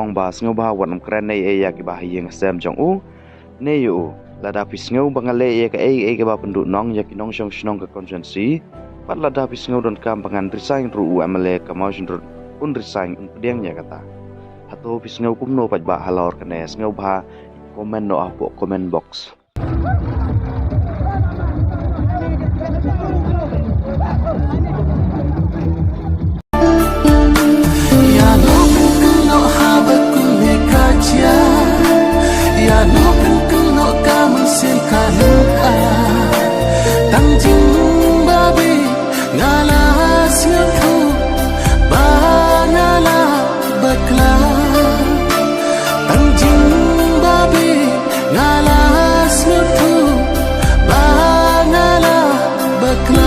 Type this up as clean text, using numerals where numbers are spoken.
nong ba sngo ba wan kran nei e ya ki ba hieng sem jong u ne yu lada pisngau bangale e ka e ke ba penduk nong ya ki nong shong shnong ka konsensi pat lada pisngau don kam pangan resign ru u amale ka mau jin un resign un pediang ya kata hato pisngau kumno pat ba halor kane sngo ba komen no apo comment box ya no kan no ka mun sen ka luka tang jing babi ngala sia thu ba ngala bakla tang jing babi ngala sia thu ba ngala bakla